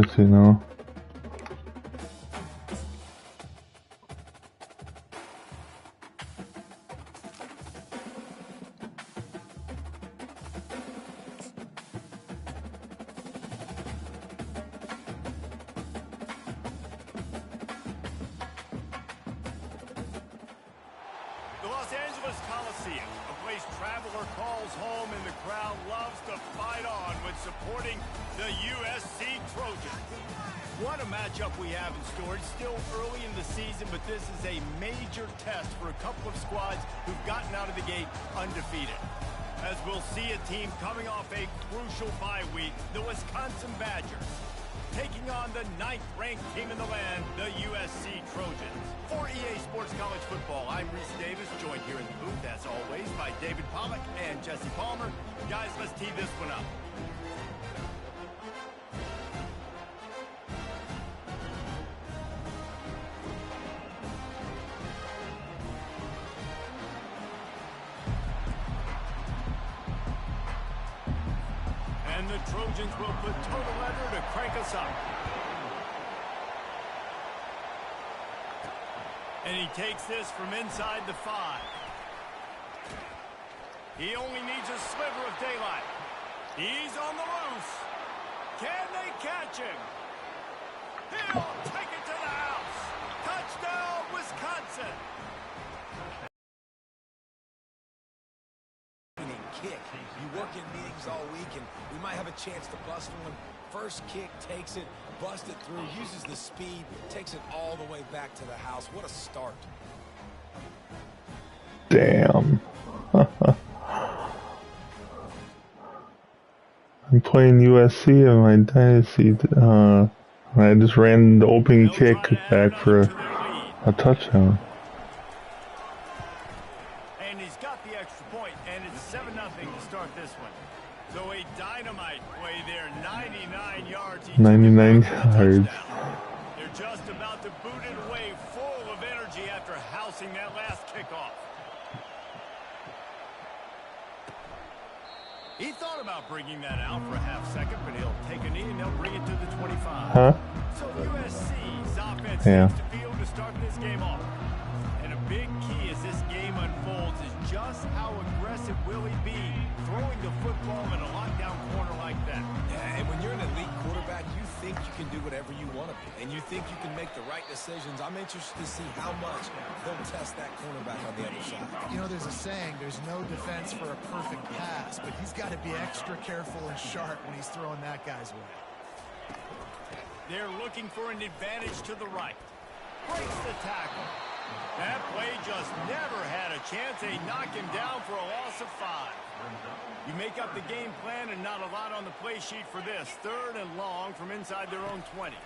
yards, you know. Supporting the USC Trojans. What a matchup we have in store. It's still early in the season, but this is a major test for a couple of squads who've gotten out of the gate undefeated. As we'll see a team coming off a crucial bye week, the Wisconsin Badgers, taking on the 9th-ranked team in the land, the USC Trojans. For EA Sports College Football, I'm Reese Davis, joined here in the booth, as always, by David Pollack and Jesse Palmer. Guys, let's tee this one up. And the Trojans will put total leather to crank us up. And he takes this from inside the 5. He only needs a sliver of daylight. He's on the loose. Can they catch him? He'll take it to the house. Touchdown, Wisconsin. Kick. You work in meetings all week, and we might have a chance to bust one. First kick, takes it, busts it through, uses the speed, takes it all the way back to the house. What a start. Damn. I'm playing USC in my dynasty. I just ran the opening kick back for a touchdown. And he's got the extra point, and it's 7-0 to start this one. So a dynamite play there, 99 yards. 99 yards. They're just about to boot it away, full of energy after housing that last kickoff. He thought about bringing that out for a half second, but he'll take a knee and they'll bring it to the 25. Huh? So USC's offense needs to be able to start this game off. And a big key as this game unfolds is just how aggressive will he be throwing the football in a lockdown corner like that. Yeah, and when you're an elite quarterback, you think you can do whatever you want to be, and you think you can make the right decisions. I'm interested to see how much they'll test that cornerback on the other side. You know, there's a saying, there's no defense for a perfect pass, but he's got to be extra careful and sharp when he's throwing that guy's way. They're looking for an advantage to the right. Breaks the tackle. That play just never had a chance. They knock him down for a loss of 5. You make up the game plan and not a lot on the play sheet for this. 3rd and long from inside their own 20.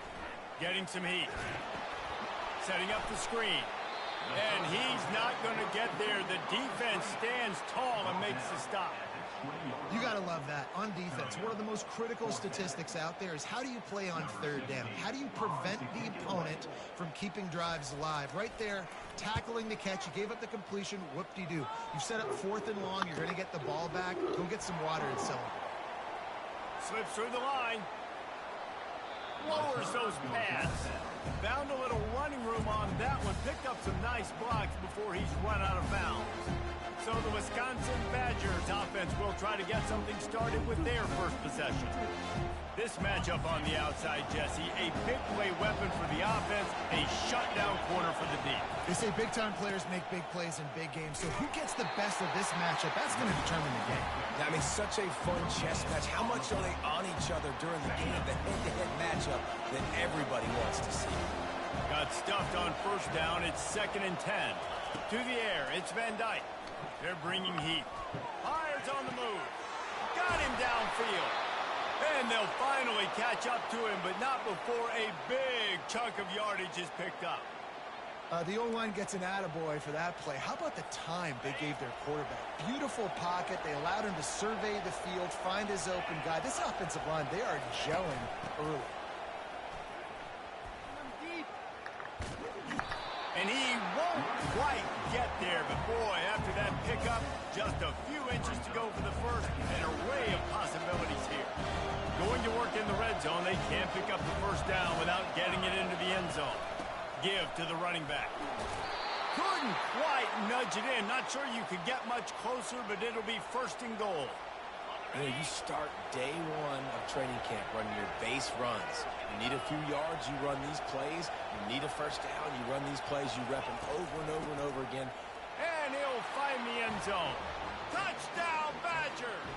Getting some heat. Setting up the screen. And he's not going to get there. The defense stands tall and makes the stop. You got to love that. On defense, one of the most critical statistics out there is how do you play on 3rd down? How do you prevent the opponent from keeping drives alive? Right there, tackling the catch. You gave up the completion. Whoop-de-doo. You set up 4th and long. You're going to get the ball back. Go get some water and celebrate. Slips through the line. Lowers those pads. Found a little running room on that one. Picked up some nice blocks before he's run out of bounds. So the Wisconsin Badgers offense will try to get something started with their first possession. This matchup on the outside, Jesse, a big play weapon for the offense, a shutdown corner for the D. They say big-time players make big plays in big games, so who gets the best of this matchup? That's going to determine the game. I mean, such a fun chess match. How much are they on each other during the game? The head-to-head matchup that everybody wants to see. Got stuffed on 1st down. It's 2nd and 10. To the air, it's Van Dyke. They're bringing heat. Hires on the move. Got him downfield. And they'll finally catch up to him, but not before a big chunk of yardage is picked up. The O-line gets an attaboy for that play. How about the time they gave their quarterback? Beautiful pocket. They allowed him to survey the field, find his open guy. This offensive line, they are gelling early. And he won't quite get there, but boy, after that pickup, just a few inches to go for the first, an array of possibilities here. Going to work in the red zone, they can't pick up the 1st give to the running back. Couldn't quite nudge it in. Not sure you could get much closer, but it'll be 1st and goal. You know, you start day one of training camp running your base runs. You need a few yards, you run these plays. You need a 1st down, you run these plays. You rep them over and over and over again. And he'll find the end zone. Touchdown, Badgers!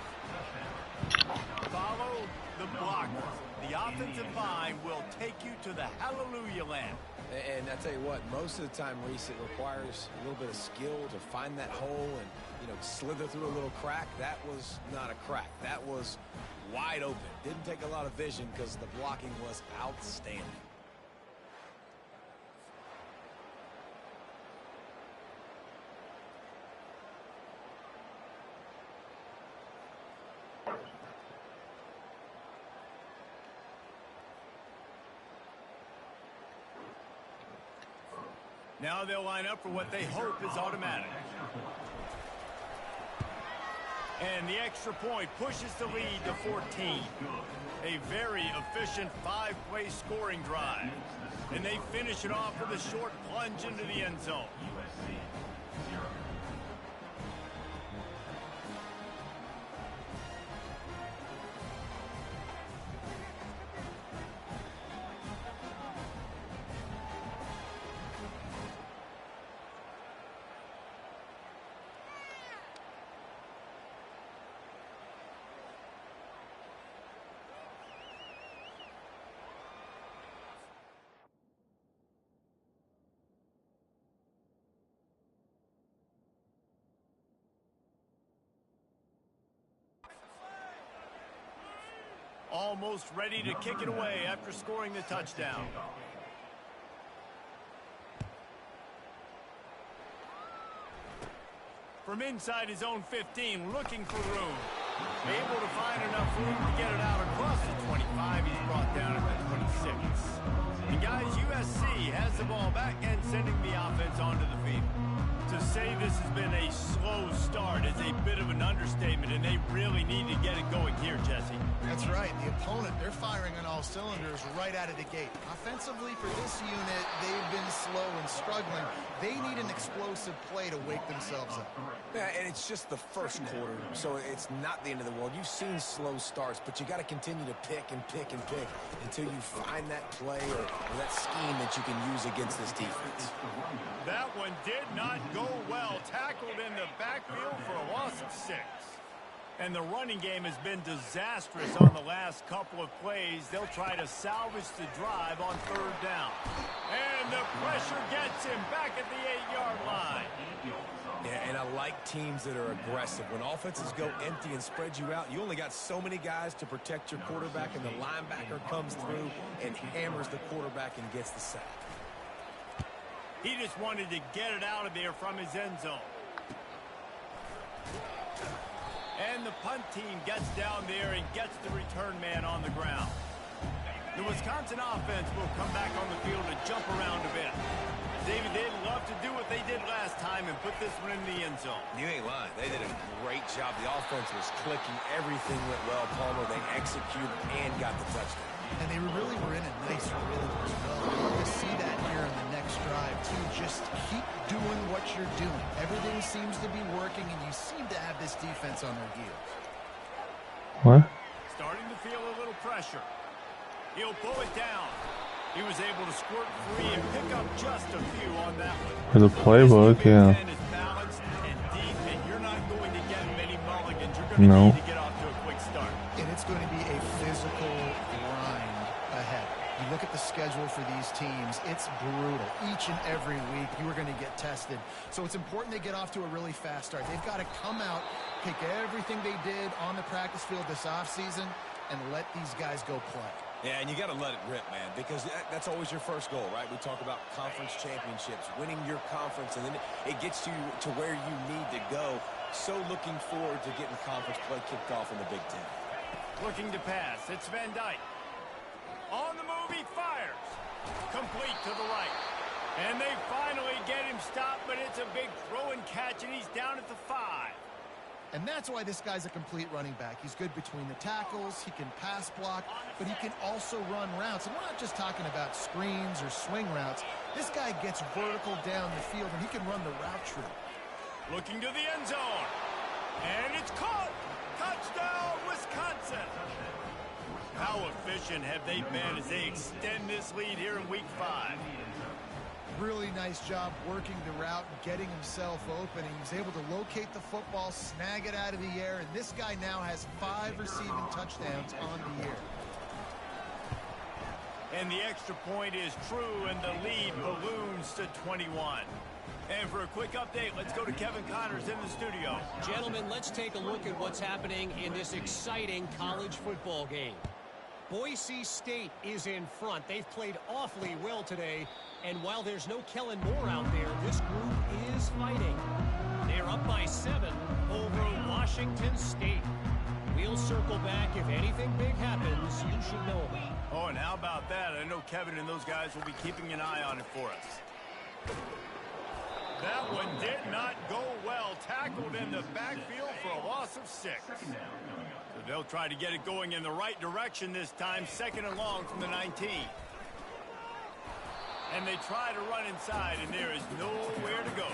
Follow the blockers. The offensive line will take you to the hallelujah land. And I tell you what, most of the time, Reese, it requires a little bit of skill to find that hole and, you know, slither through a little crack. That was not a crack. That was wide open. Didn't take a lot of vision because the blocking was outstanding. Now they'll line up for what they hope is automatic. And the extra point pushes the lead to 14. A very efficient 5-play scoring drive. And they finish it off with a short plunge into the end zone. Almost ready to kick it away after scoring the touchdown. From inside his own 15, looking for room. Able to find enough room to get it out across the 25. He's brought down at the 26. And guys, USC has the ball back and sending the offense onto the field. To say this has been a slow start is a bit of an understatement, and they really need to get it going here, Jesse. That's right. The opponent, they're firing on all cylinders right out of the gate. Offensively, for this unit, they've been slow and struggling. They need an explosive play to wake themselves up. Yeah, and it's just the first quarter, so it's not the end of the world. You've seen slow starts, but you got to continue to pick and pick and pick until you find that play or that scheme that you can use against this defense. That one did not go well. Tackled in the backfield for a loss of 6. And the running game has been disastrous on the last couple of plays. They'll try to salvage the drive on 3rd down. And the pressure gets him back at the 8-yard line. Yeah, and I like teams that are aggressive. When offenses go empty and spread you out, you only got so many guys to protect your quarterback, and the linebacker comes through and hammers the quarterback and gets the sack. He just wanted to get it out of there from his end zone. And the punt team gets down there and gets the return man on the ground. The Wisconsin offense will come back on the field and jump around a bit. David, they'd love to do what they did last time and put this one in the end zone. You ain't lying. They did a great job. The offense was clicking. Everything went well, Palmer. They executed and got the touchdown. And they really were in a nice rhythm as well. We're going to see that here in the next drive, too. Just keep doing what you're doing. Everything seems to be working, and you seem to have this defense on their heels. What? Starting to feel a little pressure. He'll pull it down. He was able to squirt free and pick up just a few on that one. For the playbook, yeah. Is balanced and deep, and you're not going to get many mulligans. You're going to need to get off to a quick start. And it's going to be a physical grind ahead. You look at the schedule for these teams, it's brutal. Each and every week, you are going to get tested. So it's important they get off to a really fast start. They've got to come out, pick everything they did on the practice field this offseason, and let these guys go play. Yeah, and you got to let it rip, man, because that's always your first goal, right? We talk about conference championships, winning your conference, and then it gets you to where you need to go. So looking forward to getting conference play kicked off in the Big Ten. Looking to pass. It's Van Dyke. On the move, he fires. Complete to the right. And they finally get him stopped, but it's a big throw and catch, and he's down at the 5. And that's why this guy's a complete running back. He's good between the tackles, he can pass block, but he can also run routes. And we're not just talking about screens or swing routes. This guy gets vertical down the field, and he can run the route tree. Looking to the end zone. And it's caught. Touchdown, Wisconsin. How efficient have they been as they extend this lead here in Week 5? Really nice job working the route and getting himself open. He was able to locate the football, snag it out of the air, and this guy now has 5 receiving touchdowns on the year. And the extra point is true, and the lead balloons to 21. And for a quick update, let's go to Kevin Connors in the studio. Gentlemen, let's take a look at what's happening in this exciting college football game. Boise State is in front. They've played awfully well today. And while there's no Kellen Moore out there, this group is fighting. They're up by 7 over Washington State. We'll circle back. If anything big happens, you should know about it. Oh, and how about that? I know Kevin and those guys will be keeping an eye on it for us. That one did not go well. Tackled in the backfield for a loss of 6. So they'll try to get it going in the right direction this time. 2nd and long from the 19. And they try to run inside, and there is nowhere to go.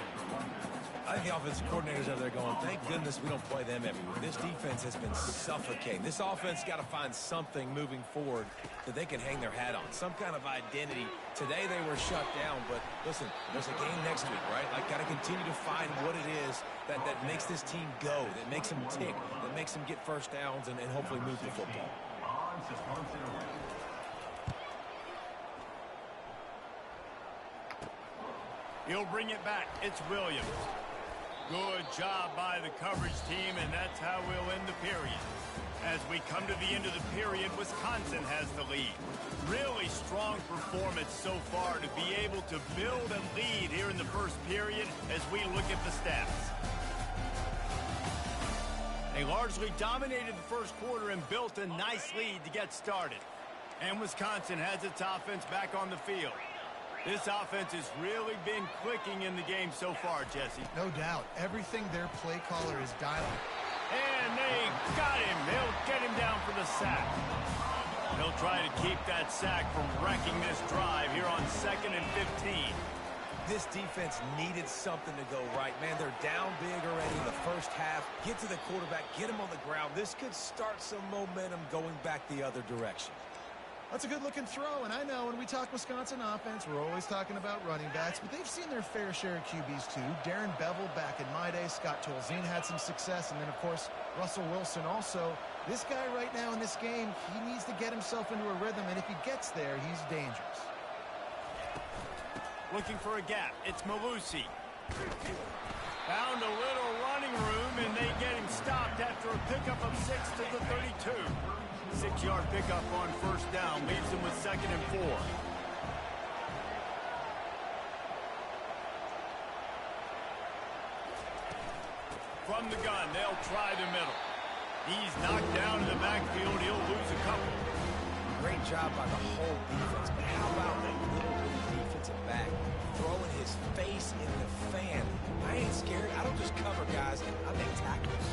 I think the offensive coordinators out there going, thank goodness we don't play them everywhere. This defense has been suffocating. This offense got to find something moving forward that they can hang their hat on, some kind of identity. Today they were shut down, but listen, there's a game next week, right? Like, got to continue to find what it is that makes this team go, that makes them tick, that makes them get first downs and hopefully move the football. He'll bring it back. It's Williams. Good job by the coverage team, and that's how we'll end the period. As we come to the end of the period, Wisconsin has the lead. Really strong performance so far to be able to build a lead here in the first period as we look at the stats. They largely dominated the first quarter and built a nice lead to get started. And Wisconsin has its offense back on the field. This offense has really been clicking in the game so far, Jesse. No doubt. Everything their play caller is dialing. And they got him. They'll get him down for the sack. They'll try to keep that sack from wrecking this drive here on 2nd and 15. This defense needed something to go right. Man, they're down big already in the first half. Get to the quarterback, get him on the ground. This could start some momentum going back the other direction. That's a good-looking throw, and I know when we talk Wisconsin offense, we're always talking about running backs, but they've seen their fair share of QBs too. Darren Bevel back in my day, Scott Tolzien had some success, and then, of course, Russell Wilson also. This guy right now in this game, he needs to get himself into a rhythm, and if he gets there, he's dangerous. Looking for a gap. It's Malusi. Found a little running room, and they get him stopped after a pickup of 6 to the 32. 6-yard pickup on first down leaves them with 2nd and 4. From the gun, they'll try the middle. He's knocked down in the backfield. He'll lose a couple. Great job by the whole defense, but how about that little defensive back throwing his face in the fan? I ain't scared. I don't just cover guys. I make tackles.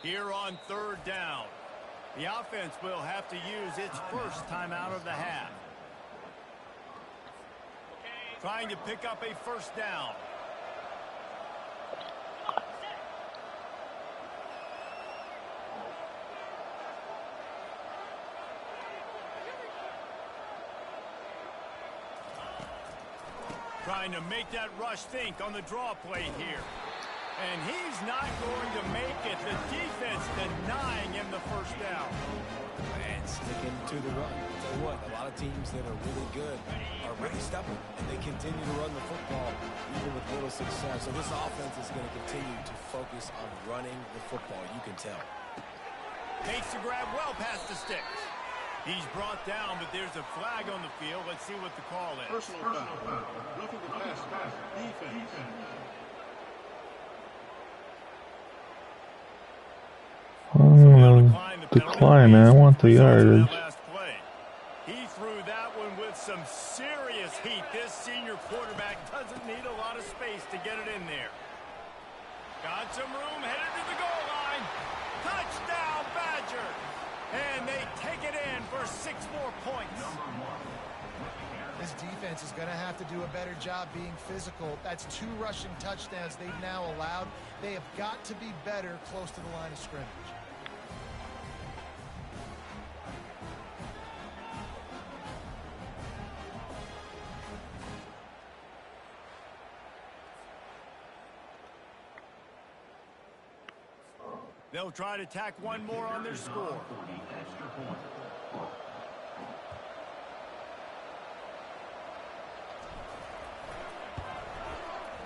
Here on 3rd down, the offense will have to use its first timeout of the half. Trying to pick up a first down. Trying to make that rush think on the draw play here. And he's not going to make it. The defense denying him the first down. And sticking to the run. I'll tell you what, a lot of teams that are really good are really stubborn, and they continue to run the football even with little success. So this offense is going to continue to focus on running the football. You can tell. Takes the grab well past the sticks. He's brought down, but there's a flag on the field. Let's see what the call is. Personal foul. Roughing the pass. Defense. Decline, man. I want the yardage. He threw that one with some serious heat. This senior quarterback doesn't need a lot of space to get it in there. Got some room, headed to the goal line. Touchdown, Badger. And they take it in for 6 more points. This defense is going to have to do a better job being physical. That's 2 rushing touchdowns they've now allowed. They have got to be better close to the line of scrimmage. They'll try to tack one more on their score.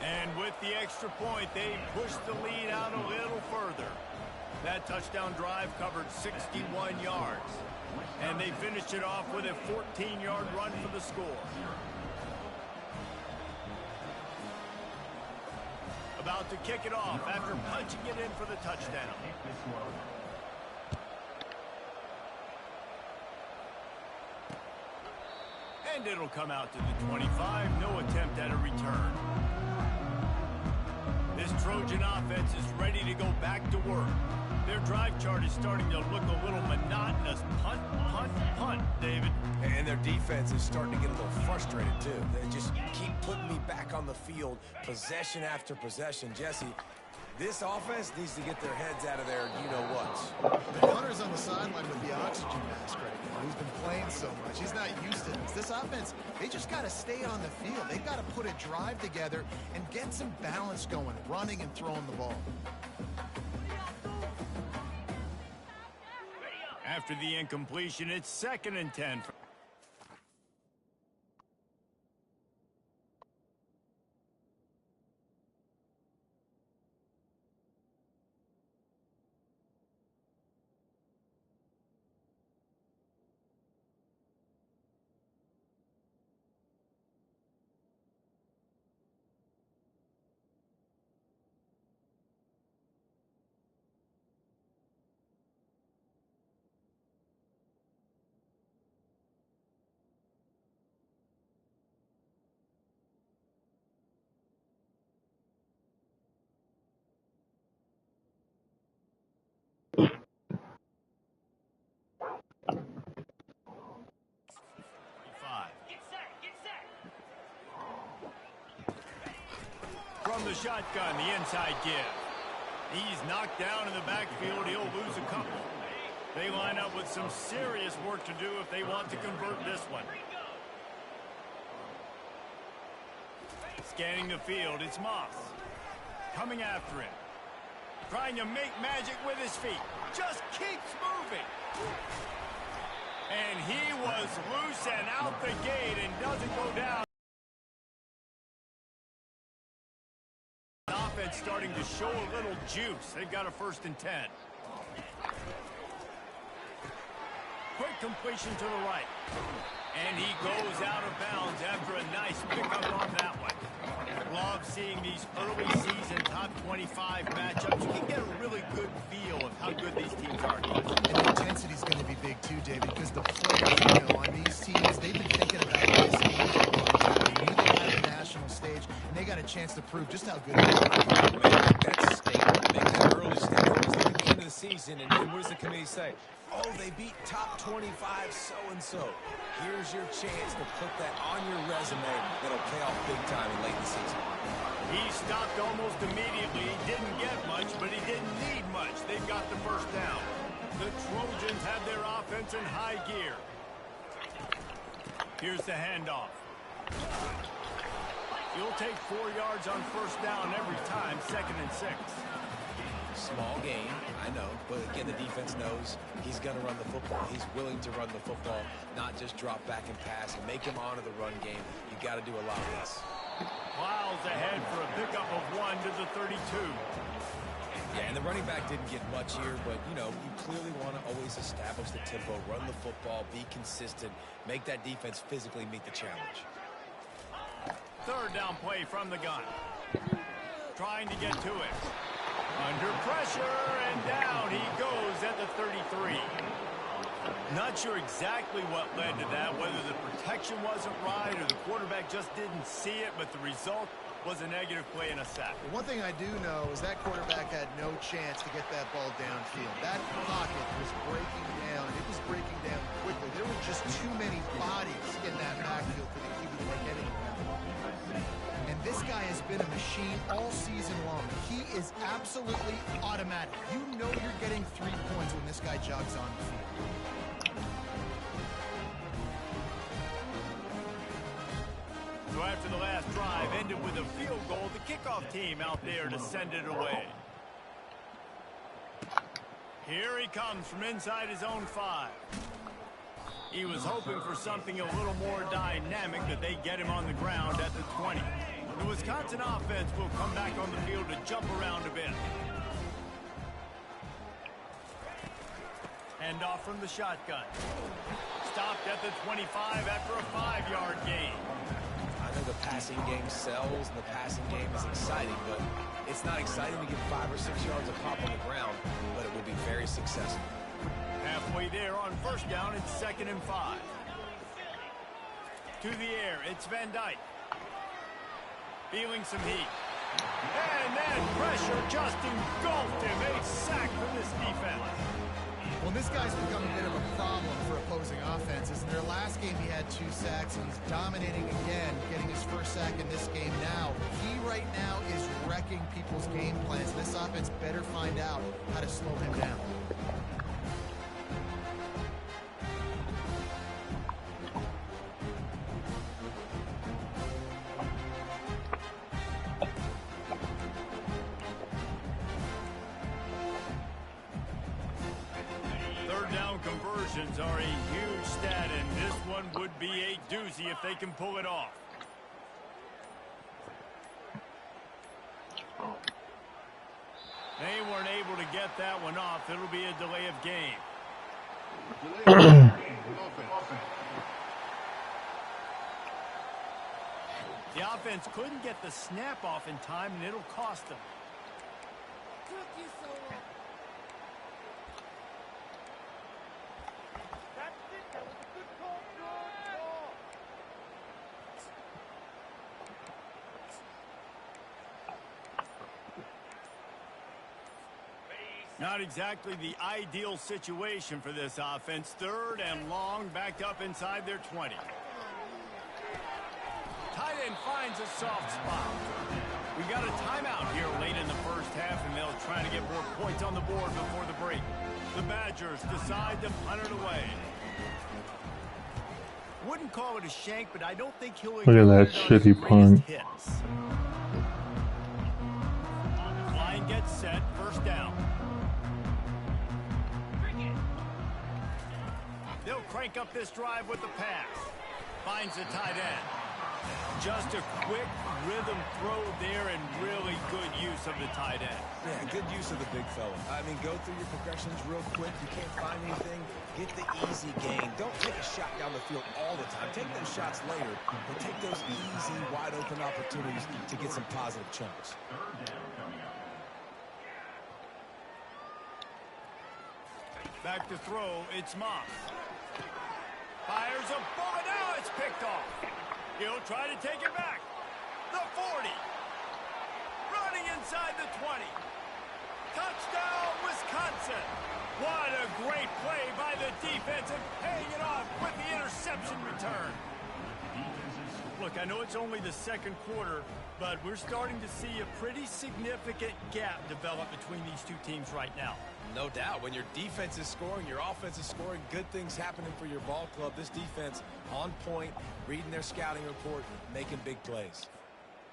And with the extra point, they push the lead out a little further. That touchdown drive covered 61 yards. And they finished it off with a 14-yard run for the score. About to kick it off after punching it in for the touchdown. And it'll come out to the 25. No attempt at a return. This Trojan offense is ready to go back to work. Their drive chart is starting to look a little monotonous. Punt, punt, punt, David. And their defense is starting to get a little frustrated, too. They just keep putting me back on the field, possession after possession. Jesse, this offense needs to get their heads out of there, you-know-what. The Hunter's on the sideline with the oxygen mask right now. He's been playing so much. He's not used to this. This offense, they just got to stay on the field. They've got to put a drive together and get some balance going, running and throwing the ball. After the incompletion, it's 2nd and 10. From the shotgun, the inside give. He's knocked down in the backfield. He'll lose a couple. They line up with some serious work to do if they want to convert this one. Scanning the field, it's Moss. Coming after him. Trying to make magic with his feet. Just keeps moving. And he was loose and out the gate and doesn't go down. Offense starting to show a little juice. They've got a 1st and 10. Quick completion to the right. And he goes out of bounds after a nice pickup on that one. Love seeing these early season top 25 matchups. You can get a really good feel of how good these teams are. And the intensity is going to be big too, David, because the players, on these teams, they've been thinking about this game for a long time. They need to have the national stage, and they got a chance to prove just how good they are. Make that statement, make that early statement. It's the beginning of the season, and what does the committee say? Oh, they beat top 25 so-and-so. Here's your chance to put that on your resume that'll pay off big time in late in the season. He stopped almost immediately. He didn't get much, but he didn't need much. They've got the 1st down. The Trojans have their offense in high gear. Here's the handoff. You'll take 4 yards on 1st down every time, 2nd and 6. Small game, I know, but again, the defense knows he's going to run the football. He's willing to run the football, not just drop back and pass and make him honor the run game. You got to do a lot less. Miles ahead for a pickup of 1 to the 32. Yeah, and the running back didn't get much here, but, you know, you clearly want to always establish the tempo, run the football, be consistent, make that defense physically meet the challenge. Third down play from the gun. Trying to get to it. Under pressure, and down he goes at the 33. Not sure exactly what led to that, whether the protection wasn't right or the quarterback just didn't see it, but the result was a negative play and a sack. One thing I do know is that quarterback had no chance to get that ball downfield. That pocket was breaking down, and it was breaking down quickly. There were just too many bodies in that backfield for the QB to make any ground. And this guy has been a machine all season long. He is absolutely automatic. You know you're getting 3 points when this guy jogs on the field. So after the last drive ended with a field goal, the kickoff team out there to send it away. Here he comes from inside his own 5. He was hoping for something a little more dynamic, that they get him on the ground at the 20. The Wisconsin offense will come back on the field to jump around a bit. Hand off from the shotgun. Stopped at the 25 after a 5-yard gain. I know the passing game sells and the passing game is exciting, but it's not exciting to get 5 or 6 yards of pop on the ground, but it will be very successful. Halfway there on first down, it's 2nd and 5. To the air, it's Van Dyke. Feeling some heat. And then pressure just engulfed him. A sack from this defense. Well, this guy's become a bit of a problem for opposing offenses. In their last game, he had 2 sacks, and he's dominating again, getting his first sack in this game now. He right now is wrecking people's game plans. This offense better find out how to slow him down. Conversions are a huge stat, and this one would be a doozy if they can pull it off. They weren't able to get that one off. It'll be a delay of game. The offense couldn't get the snap off in time, and it'll cost them. Not exactly the ideal situation for this offense. 3rd and long, backed up inside their 20. Tight end finds a soft spot. We got a timeout here late in the first half, and they'll try to get more points on the board before the break. The Badgers decide to punt it away. Wouldn't call it a shank, but I don't think he'll... Look at that shitty punt. Line gets set, first down. They'll crank up this drive with the pass. Finds the tight end. Just a quick rhythm throw there, and really good use of the tight end. Yeah, good use of the big fella. I mean, go through your progressions real quick. You can't find anything. Get the easy gain. Don't take a shot down the field all the time. Take those shots later, but take those easy, wide-open opportunities to get some positive chunks. Back to throw, it's Moss. Fires a bullet, now it's picked off. He'll try to take it back. The 40. Running inside the 20. Touchdown, Wisconsin. What a great play by the defense, and paying it off with the interception return. Look, I know it's only the 2nd quarter, but we're starting to see a pretty significant gap develop between these two teams right now. No doubt. When your defense is scoring, your offense is scoring, good things happening for your ball club. This defense on point, reading their scouting report, making big plays.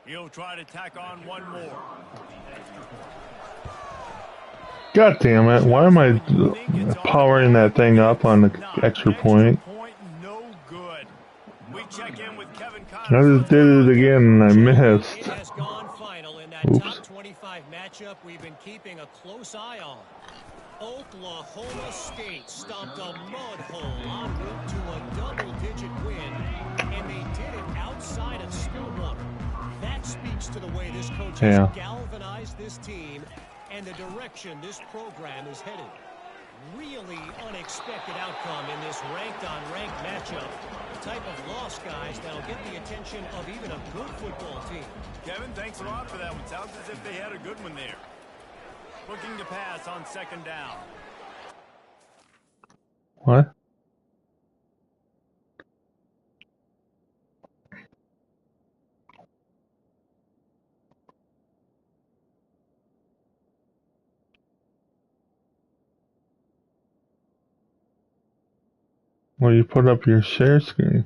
He'll try to tack on one more. God damn it. Why am I powering that thing up on the extra point? No good. We check in with Kevin I just did it again and I missed. It has gone final in that That Oops. top 25 matchup we've been keeping a close eye on. Oklahoma State stomped a mud hole en route to a double-digit win, and they did it outside of Stillwater. That speaks to the way this coach has galvanized this team and the direction this program is headed. Really unexpected outcome in this ranked-on-ranked matchup. The type of loss, guys, that'll get the attention of even a good football team. Kevin, thanks a lot for that one. Sounds as if they had a good one there. Looking to pass on second down. What? Well, you put up your share screen.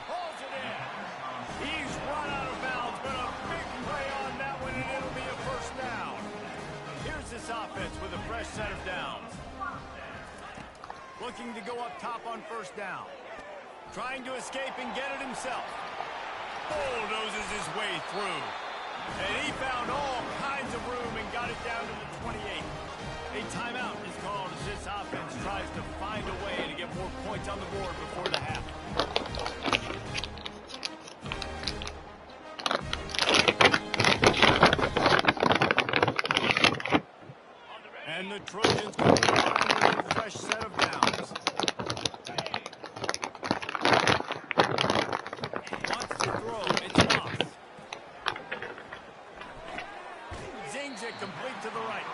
Pulls it in. He's run out of bounds, but a big play on that one, and it'll be a first down. Here's this offense with a fresh set of downs. Looking to go up top on first down. Trying to escape and get it himself. Bulldozes his way through. And he found all kinds of room and got it down to the 28. A timeout is called as this offense tries to find a way to get more points on the board before the half. And the Trojans come with a fresh set of downs. Wants to throw. It's off. Zings it complete to the right.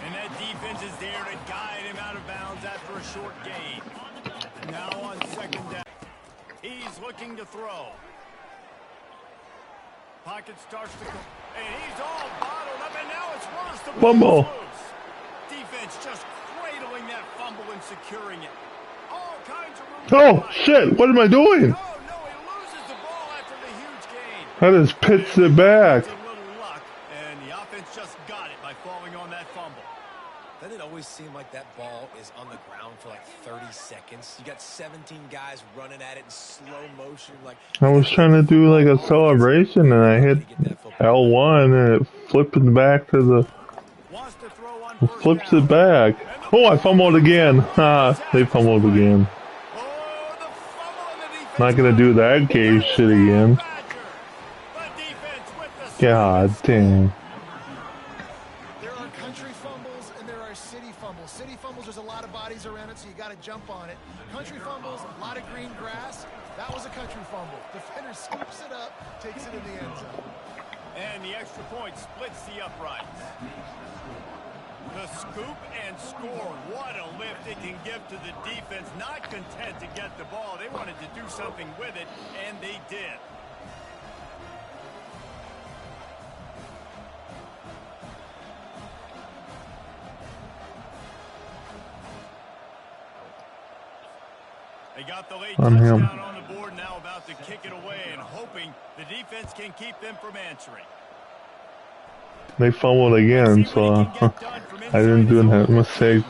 And that defense is there to guide him out of bounds after a short gain. Now on second down. He's looking to throw. Pocket starts to go. And he's all bottled up, and now it's worse. The Fumble. ball's loose. Defense just cradles handling that fumble and securing it. All kinds of room. Oh, shit. What am I doing? Oh, no, he loses the ball after the huge gain. I just pitched it back. A little luck, and the offense just got it by falling on that fumble. Doesn't it always seem like that ball is on the ground for like 30 seconds? You got 17 guys running at it in slow motion. Like I was trying to do like a celebration and I hit L1 and it flipped it back to the... Wants to throw on It first flips down. it back. Oh, I fumbled again. Ha, they fumbled again. Oh, the fumble and the defense. Not gonna do that gay shit again. The defense with the God dang. There are country fumbles and there are city fumbles. City fumbles, there's a lot of bodies around it, so you got to jump on it. Country fumbles, a lot of green grass. That was a country fumble. Defender scoops it up, takes it in the end zone. And the extra point splits the uprights. The scoop and score. What a lift it can give to the defense. Not content to get the ball. They wanted to do something with it, and they did. They got the late On him. touchdown on the board, now about to kick it away and hoping the defense can keep them from answering. They fumbled again, so I didn't do that mistake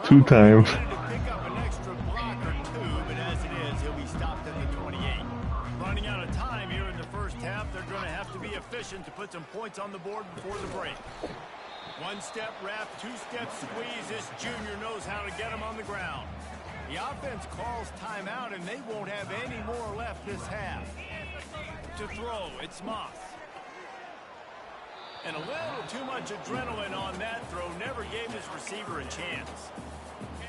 2 times. Pick up an extra block or 2, but as it is, he'll be stopped at the 28. Running out of time here in the first half, they're going to have to be efficient to put some points on the board before the break. One-step wrap, two-step squeeze. This junior knows how to get him on the ground. The offense calls timeout, and they won't have any more left this half. To throw, it's Moss. And a little too much adrenaline on that throw. Never gave his receiver a chance.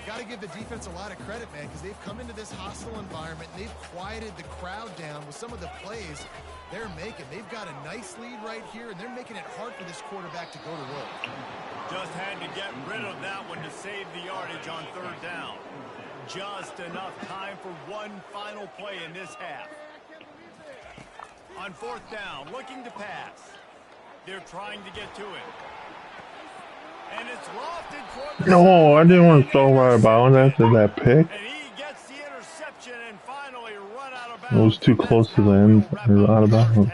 Got to give the defense a lot of credit, man, because they've come into this hostile environment. And they've quieted the crowd down with some of the plays they're making. They've got a nice lead right here, and they're making it hard for this quarterback to go to work. Just had to get rid of that one to save the yardage on third down. Just enough time for one final play in this half. On fourth down, looking to pass. They're trying to get to it. And it's lofted toward the... No, I didn't want to throw right about after that pick. And he gets the interception and finally run out of It bounds. was too close to the end. It was out of bounds.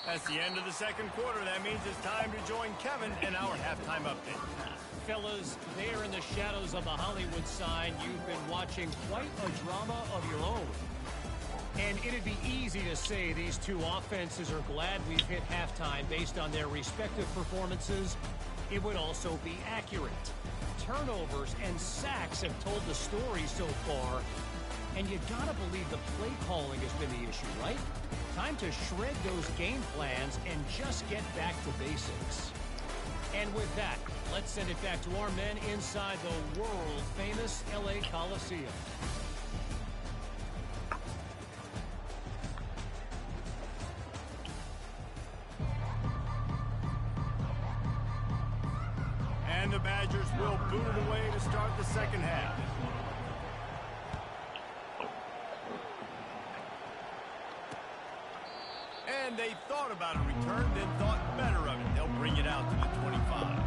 That's the end of the second quarter. That means it's time to join Kevin in our halftime update. Fellas, there in the shadows of the Hollywood sign, you've been watching quite a drama of your own. And it'd be easy to say these two offenses are glad we've hit halftime based on their respective performances. It would also be accurate. Turnovers and sacks have told the story so far. And you gotta believe the play calling has been the issue, right? Time to shred those game plans and just get back to basics. And with that, let's send it back to our men inside the world-famous LA Coliseum. And the Badgers will boot it away to start the second half. And they thought about a return, then thought better of it. They'll bring it out to the 25.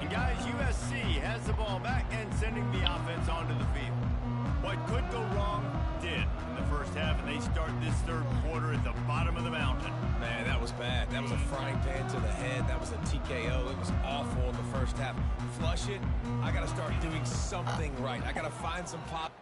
And guys, USC has the ball back and sending the offense onto the field. What could go wrong did in the first half, and they start this third quarter at the bottom of the mountain. Man, that was bad. That was a frying pan to the head. That was a TKO. It was awful in the first half. Flush it. I got to start doing something right. I got to find some pop.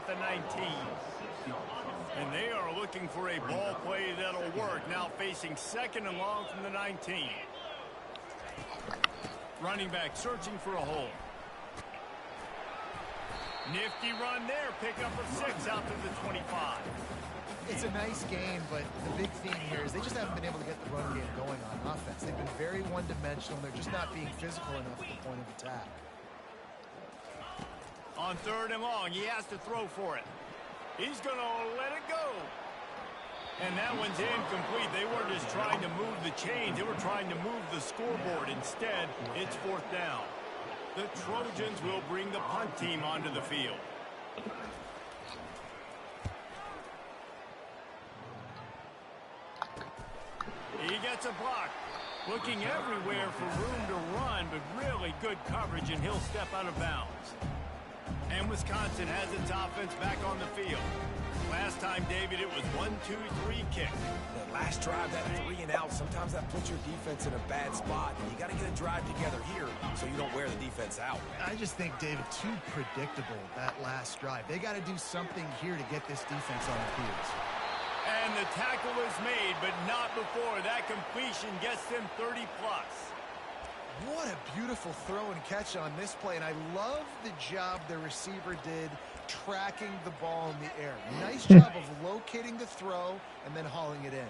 at the 19. And they are looking for a ball play that'll work. Now facing 2nd and long from the 19. Running back searching for a hole. Nifty run there. Pickup of 6 out to the 25. It's a nice game, but the big theme here is they just haven't been able to get the run game going on offense. They've been very one-dimensional. They're just not being physical enough at the point of attack. On 3rd and long, he has to throw for it. He's going to let it go. And that one's incomplete. They weren't just trying to move the chains. They were trying to move the scoreboard. Instead, it's 4th down. The Trojans will bring the punt team onto the field. He gets a block. Looking everywhere for room to run, but really good coverage, and he'll step out of bounds. And Wisconsin has its offense back on the field. Last time, David, it was 1-2-3 kick. The last drive, that 3 and out, sometimes that puts your defense in a bad spot. And you got to get a drive together here so you don't wear the defense out. I just think, David, too predictable, that last drive. They got to do something here to get this defense on the field. And the tackle is made, but not before. That completion gets them 30-plus. What a beautiful throw and catch on this play, and I love the job the receiver did tracking the ball in the air. Nice job of locating the throw and then hauling it in.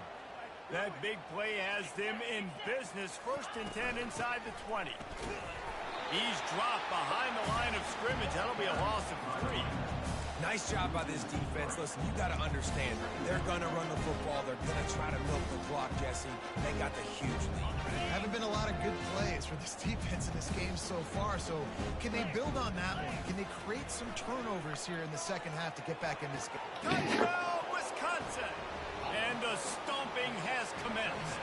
That big play has them in business. 1st and 10 inside the 20. He's dropped behind the line of scrimmage. That'll be a loss of 3. Nice job by this defense. Listen, you got to understand, they're going to run the football. They're going to try to milk the clock, Jesse. They got the huge lead. Haven't been a lot of good plays for this defense in this game so far, so can they build on that one? Can they create some turnovers here in the second half to get back in this game? Touchdown, Wisconsin! And the stomping has commenced.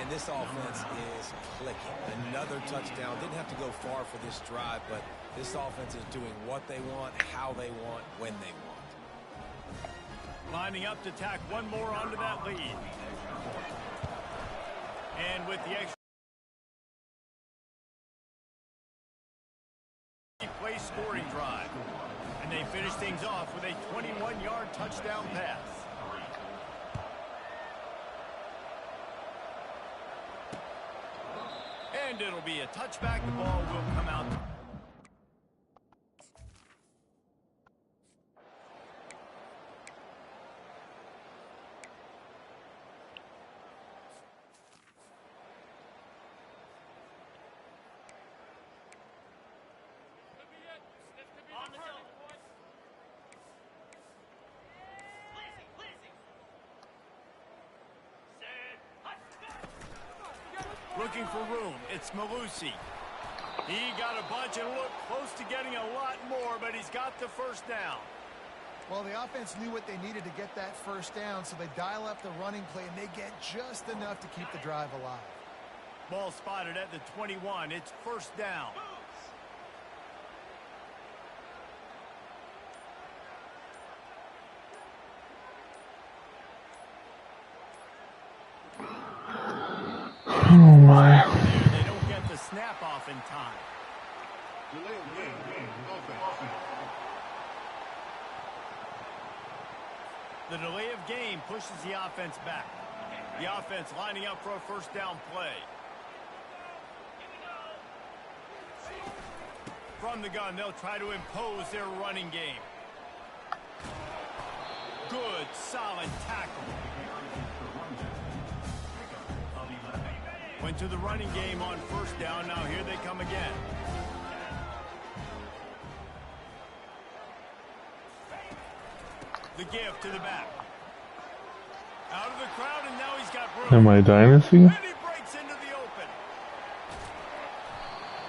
And this offense is clicking. Another touchdown. Didn't have to go far for this drive, but this offense is doing what they want, how they want, when they want. Lining up to tack one more onto that lead. And with the extra play scoring drive. And they finish things off with a 21-yard touchdown pass. And it'll be a touchback. The ball will come out. Looking for room. It's Malusi. He got a bunch and looked close to getting a lot more, but he's got the 1st down. Well, the offense knew what they needed to get that 1st down, so they dial up the running play, and they get just enough to keep the drive alive. Ball spotted at the 21. It's 1st down. Oh my. They don't get the snap off in time. Delay of game. Offense. The delay of game pushes the offense back. The offense lining up for a 1st down play. From the gun, they'll try to impose their running game. Good, solid tackle. Went to the running game on 1st down. Now here they come again. The give to the back. Out of the crowd, and now he's got room. Am I dynasty? And he breaks into the open.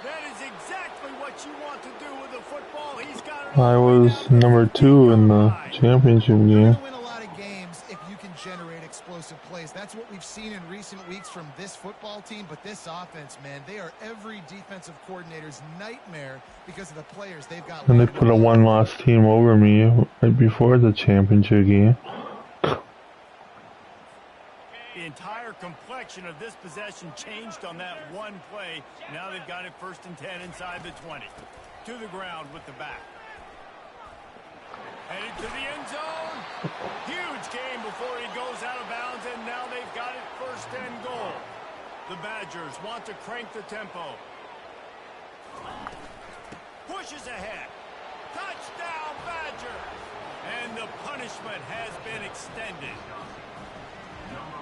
That is exactly what you want to do with a football. He's got it. I was number 2 in the championship game. You're gonna win a lot of games if you can generate explosive plays. That's what we've seen in recent weeks from this football team, but this offense, man, they are every defensive coordinator's nightmare because of the players they've got. And they put a one-loss team over me right before the championship game. The entire complexion of this possession changed on that one play. Now they've got it 1st and 10 inside the 20. To the ground with the back. Headed to the end zone. Huge gain before he goes out of bounds, and now they've got it first and goal. The Badgers want to crank the tempo. Pushes ahead. Touchdown, Badgers! And the punishment has been extended.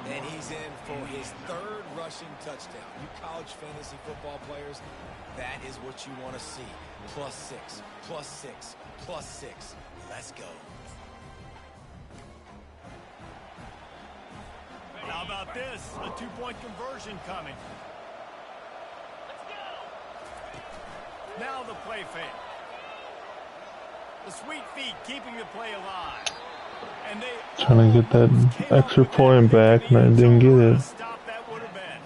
And he's in for his third rushing touchdown. You college fantasy football players, that is what you want to see. +6, +6, +6. Let's go. How about this? A two-point conversion coming. Let's go. Now the play fake. The sweet feet keeping the play alive. And they Trying to get that extra point back, and I didn't get it. stop that would have been.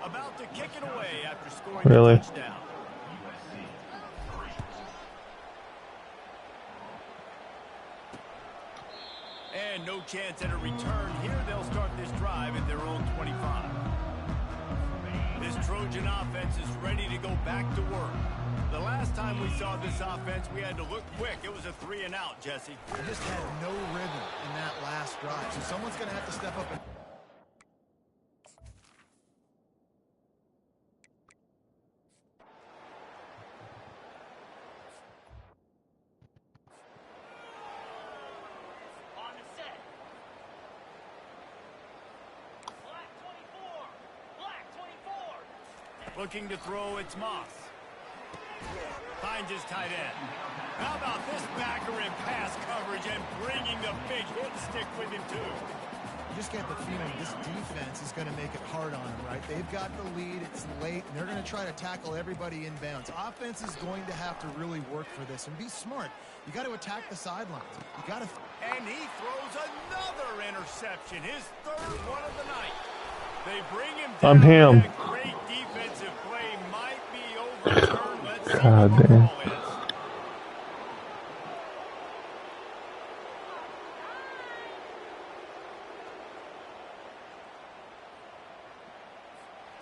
About to kick it away after scoring Really? a touchdown. And no chance at a return. Here they'll start this drive at their own 25. This Trojan offense is ready to go back to work. The last time we saw this offense, we had to look quick. It was a 3-and-out, Jesse. They just had no rhythm in that last drive. So someone's going to have to step up and... On the set. Black 24. Black 24. Looking to throw, it's Moss. Finds his tight end. How about this backer in pass coverage and bringing the big hit stick with him, too? You just get the feeling this defense is going to make it hard on them, right? They've got the lead. It's late, and they're going to try to tackle everybody inbounds. Offense is going to have to really work for this and be smart. You got to attack the sidelines. You got to... And he throws another interception, his third one of the night. They bring him down. I'm him. That great defensive play might be overturned. Let's see God what the damn. call is.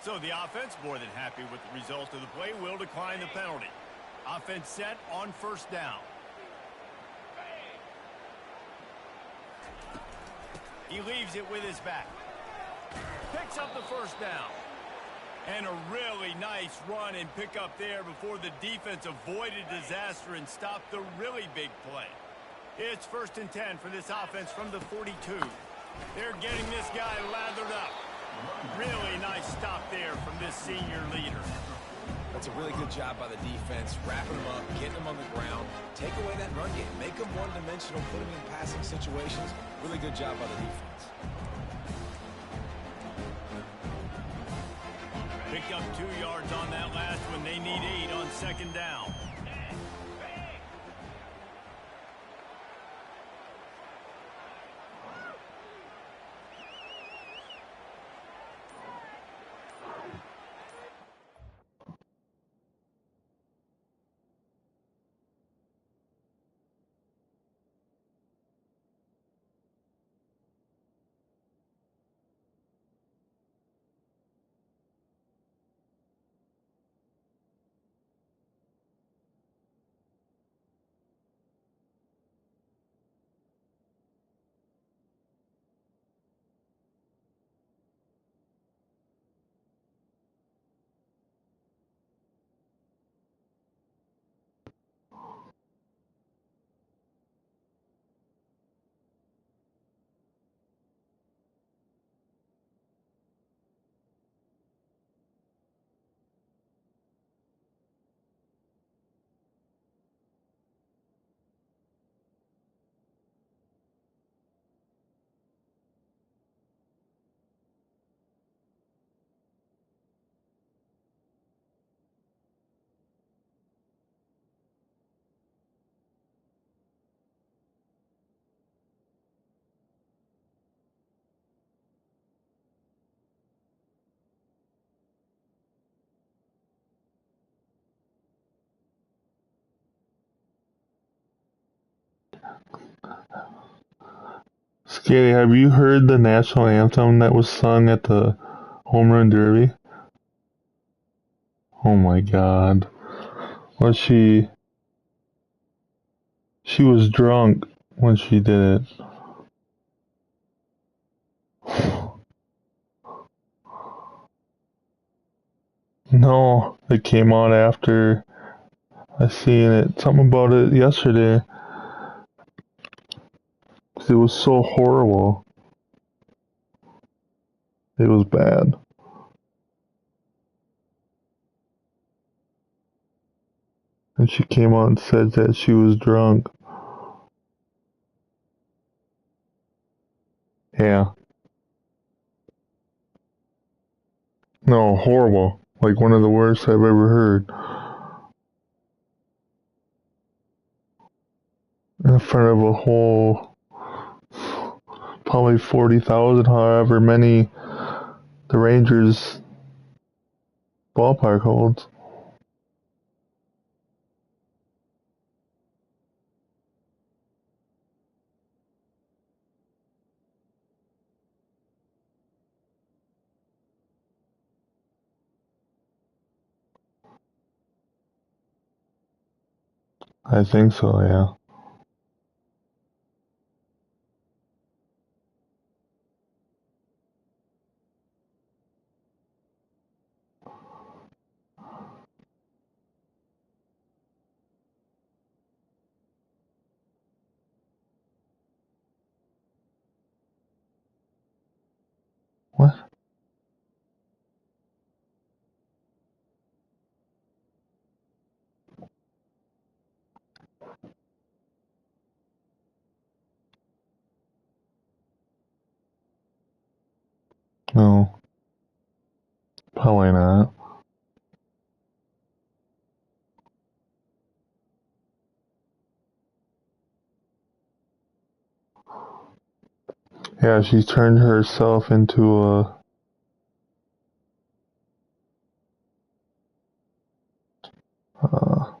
So the offense, more than happy with the result of the play, will decline the penalty. Offense set on first down. He leaves it with his back. Picks up the first down. And a really nice run and pick up there before the defense avoided disaster and stopped the really big play. It's 1st and 10 for this offense from the 42. They're getting this guy lathered up. Really nice stop there from this senior leader. That's a really good job by the defense, wrapping them up, getting them on the ground, take away that run game, make them one-dimensional, put them in passing situations. Really good job by the defense. Picked up 2 yards on that last one. They need 8 on second down. Scary, have you heard the national anthem that was sung at the Home Run Derby? Oh my God. Well, she was drunk when she did it. No, it came on after I seen it. Something about it yesterday. It was so horrible. It was bad. And she came out and said that she was drunk. Yeah. No, horrible. Like one of the worst I've ever heard. In front of a whole, probably 40,000, however many the Rangers ballpark holds. I think so, yeah. What? No, probably not. Yeah, she turned herself into a uh,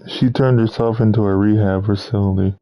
she turned herself into a rehab facility.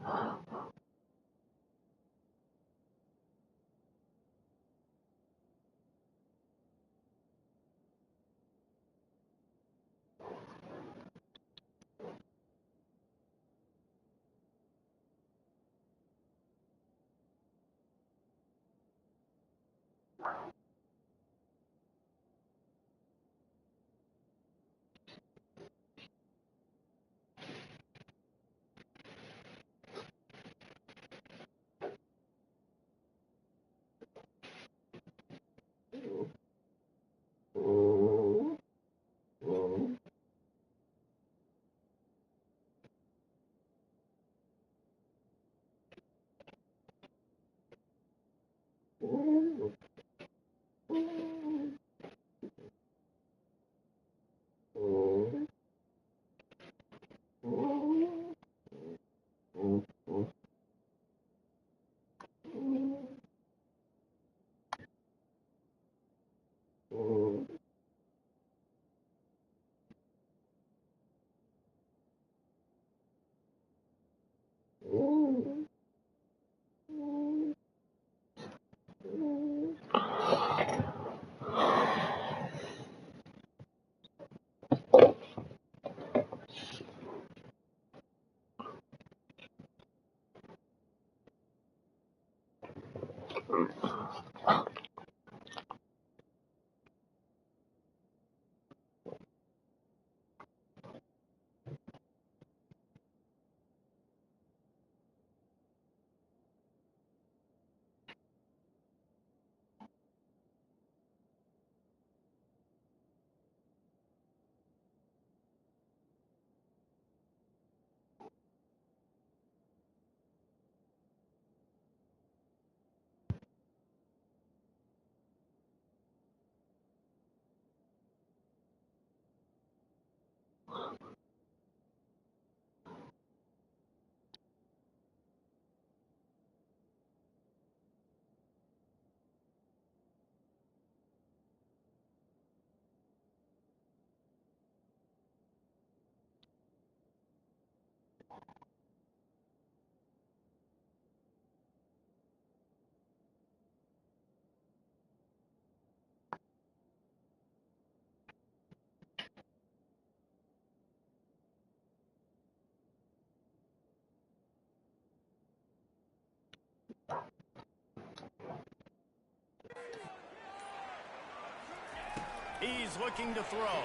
He's looking to throw.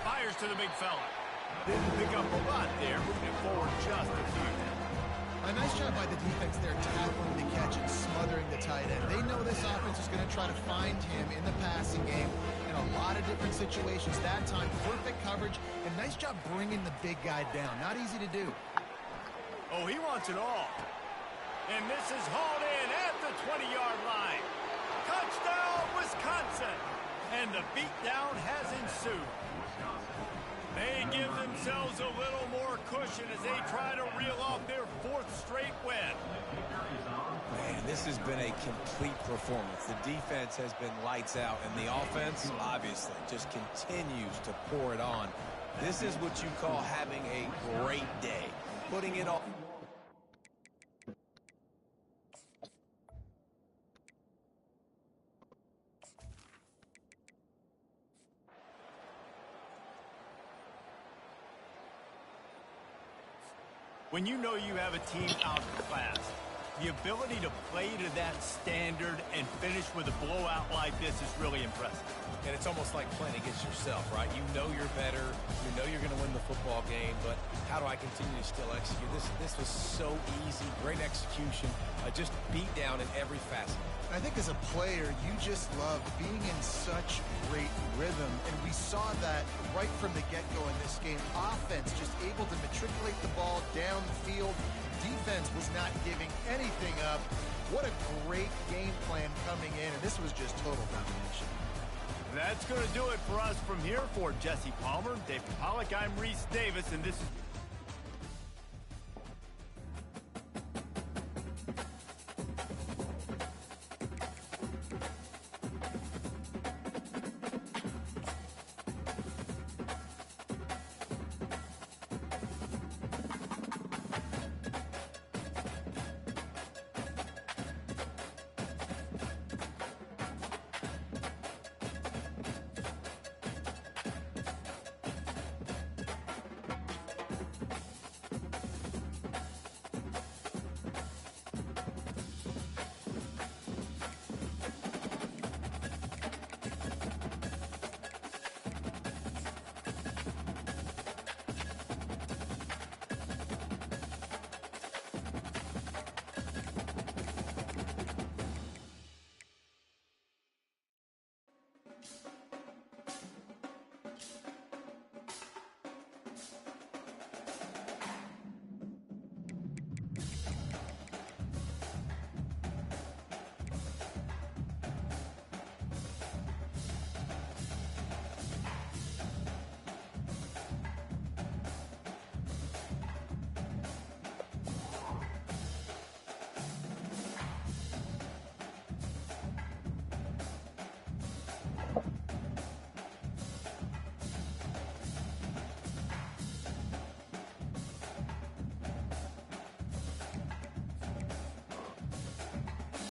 Fires to the big fella. Didn't pick up a lot there, moving it forward just a few. A nice job by the defense there, tackling the catch and smothering the tight end. They know this offense is going to try to find him in the passing game in a lot of different situations. That time, perfect coverage, and nice job bringing the big guy down. Not easy to do. Oh, he wants it all. And this is hauled in at the 20-yard line. Touchdown, Wisconsin. And the beatdown has ensued. They give themselves a little more cushion as they try to reel off their 4th straight win. Man, this has been a complete performance. The defense has been lights out, and the offense, obviously, just continues to pour it on. This is what you call having a great day. Putting it all. When you know you have a team outclassed, the ability to play to that standard and finish with a blowout like this is really impressive. And it's almost like playing against yourself, right? You know you're better. You know you're going to win the football game, but how do I continue to still execute? This was so easy. Great execution. Just beat down in every facet. I think as a player, you just love being in such great rhythm, and we saw that right from the get-go in this game. Offense just able to matriculate the ball down the field. Defense was not giving anything up. What a great game plan coming in, and this was just total domination. That's going to do it for us from here. For Jesse Palmer, David Pollack, I'm Reese Davis, and this is...